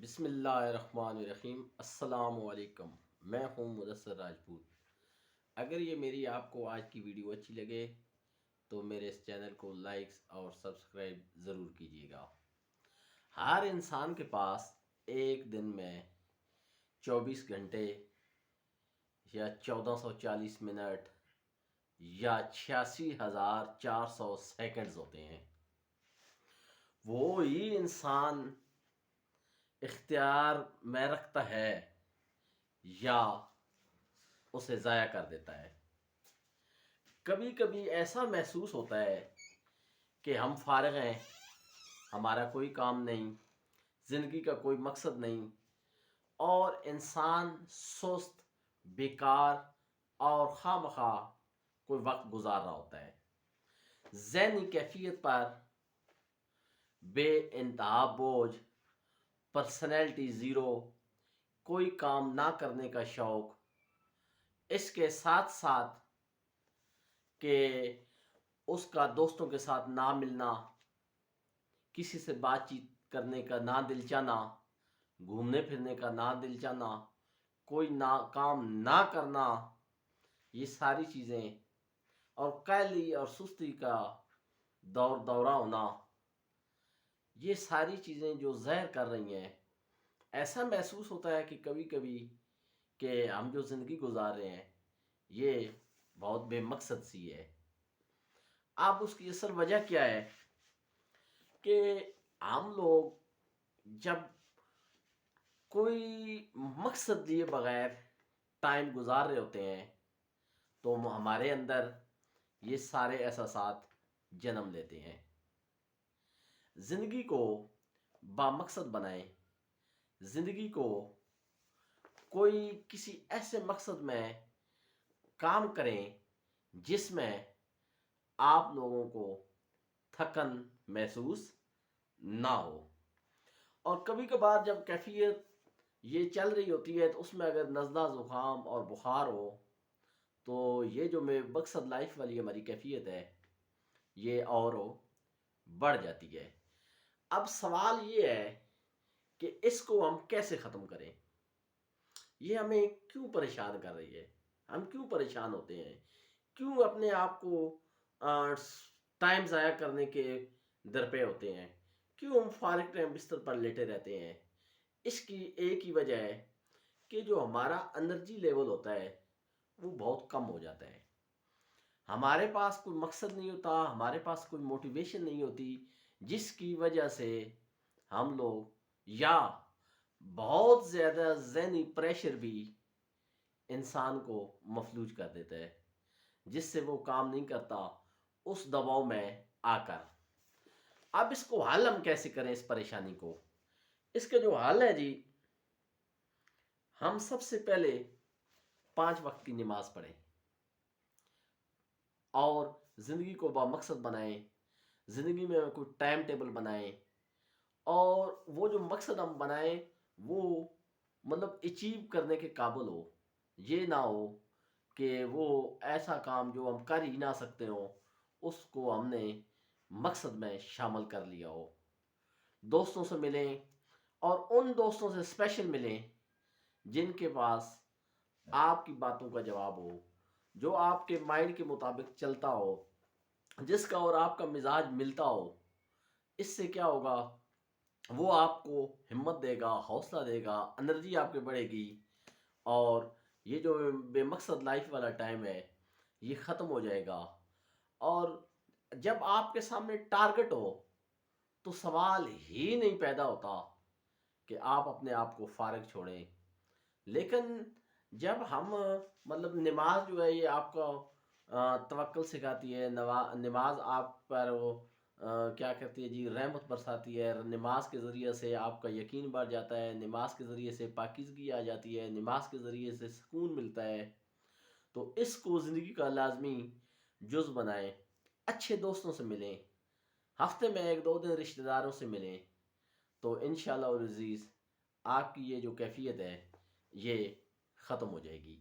بسم اللہ الرحمن الرحیم۔ السلام علیکم، میں ہوں مدثر راجپوت۔ اگر یہ میری آپ کو آج کی ویڈیو اچھی لگے تو میرے اس چینل کو لائکس اور سبسکرائب ضرور کیجیے گا۔ ہر انسان کے پاس ایک دن میں 24 گھنٹے یا 1440 منٹ یا 86,400 سیکنڈز ہوتے ہیں۔ وہی انسان اختیار میں رکھتا ہے یا اسے ضائع کر دیتا ہے۔ کبھی کبھی ایسا محسوس ہوتا ہے کہ ہم فارغ ہیں، ہمارا کوئی کام نہیں، زندگی کا کوئی مقصد نہیں، اور انسان سست، بیکار اور خواہ مخواہ کوئی وقت گزار رہا ہوتا ہے۔ ذہنی کیفیت پر بے انتہا بوجھ، پرسنالٹی زیرو، کوئی کام نہ کرنے کا شوق، اس کے ساتھ ساتھ کہ اس کا دوستوں کے ساتھ نہ ملنا، کسی سے بات چیت کرنے کا نہ دل چاہنا، گھومنے پھرنے کا نہ دل چاہنا، کوئی کام نہ کرنا، یہ ساری چیزیں، اور کاہلی اور سستی کا دورہ ہونا، یہ ساری چیزیں جو زہر کر رہی ہیں۔ ایسا محسوس ہوتا ہے کہ کبھی کبھی کہ ہم جو زندگی گزار رہے ہیں یہ بہت بے مقصد سی ہے۔ اب اس کی اصل وجہ کیا ہے کہ ہم لوگ جب کوئی مقصد لیے بغیر ٹائم گزار رہے ہوتے ہیں تو ہمارے اندر یہ سارے احساسات جنم لیتے ہیں۔ زندگی کو بامقصد بنائیں، زندگی کو کوئی کسی ایسے مقصد میں کام کریں جس میں آپ لوگوں کو تھکن محسوس نہ ہو۔ اور کبھی کبھار جب کیفیت یہ چل رہی ہوتی ہے تو اس میں اگر نزلہ، زکام اور بخار ہو تو یہ جو میں مقصد لائف والی ہماری کیفیت ہے یہ اور بڑھ جاتی ہے۔ اب سوال یہ ہے کہ اس کو ہم کیسے ختم کریں؟ یہ ہمیں کیوں پریشان کر رہی ہے؟ ہم کیوں پریشان ہوتے ہیں؟ کیوں اپنے آپ کو ٹائم ضائع کرنے کے درپے ہوتے ہیں؟ کیوں ہم فارغ ٹائم بستر پر لیٹے رہتے ہیں؟ اس کی ایک ہی وجہ ہے کہ جو ہمارا انرجی لیول ہوتا ہے وہ بہت کم ہو جاتا ہے۔ ہمارے پاس کوئی مقصد نہیں ہوتا، ہمارے پاس کوئی موٹیویشن نہیں ہوتی، جس کی وجہ سے ہم لوگ یا بہت زیادہ ذہنی پریشر بھی انسان کو مفلوج کر دیتا ہے، جس سے وہ کام نہیں کرتا اس دباؤ میں آ کر۔ اب اس کو حل ہم کیسے کریں؟ اس پریشانی کو، اس کا جو حل ہے جی، ہم سب سے پہلے 5 وقت کی نماز پڑھیں اور زندگی کو بامقصد بنائیں، زندگی میں کوئی ٹائم ٹیبل بنائیں، اور وہ جو مقصد ہم بنائیں وہ مطلب اچیو کرنے کے قابل ہو۔ یہ نہ ہو کہ وہ ایسا کام جو ہم کر ہی نہ سکتے ہوں اس کو ہم نے مقصد میں شامل کر لیا ہو۔ دوستوں سے ملیں اور ان دوستوں سے اسپیشل ملیں جن کے پاس آپ کی باتوں کا جواب ہو، جو آپ کے مائنڈ کے مطابق چلتا ہو، جس کا اور آپ کا مزاج ملتا ہو۔ اس سے کیا ہوگا؟ وہ آپ کو ہمت دے گا، حوصلہ دے گا، انرجی آپ کے بڑھے گی، اور یہ جو بے مقصد لائف والا ٹائم ہے یہ ختم ہو جائے گا۔ اور جب آپ کے سامنے ٹارگٹ ہو تو سوال ہی نہیں پیدا ہوتا کہ آپ اپنے آپ کو فارغ چھوڑیں۔ لیکن جب ہم مطلب نماز جو ہے یہ آپ کو توکل سکھاتی ہے، نماز آپ پر وہ کیا کرتی ہے جی، رحمت برساتی ہے۔ نماز کے ذریعے سے آپ کا یقین بڑھ جاتا ہے، نماز کے ذریعے سے پاکیزگی آ جاتی ہے، نماز کے ذریعے سے سکون ملتا ہے۔ تو اس کو زندگی کا لازمی جز بنائیں۔ اچھے دوستوں سے ملیں، ہفتے میں 1-2 دن رشتہ داروں سے ملیں، تو انشاءاللہ العزیز آپ کی یہ جو کیفیت ہے یہ ختم ہو جائے گی۔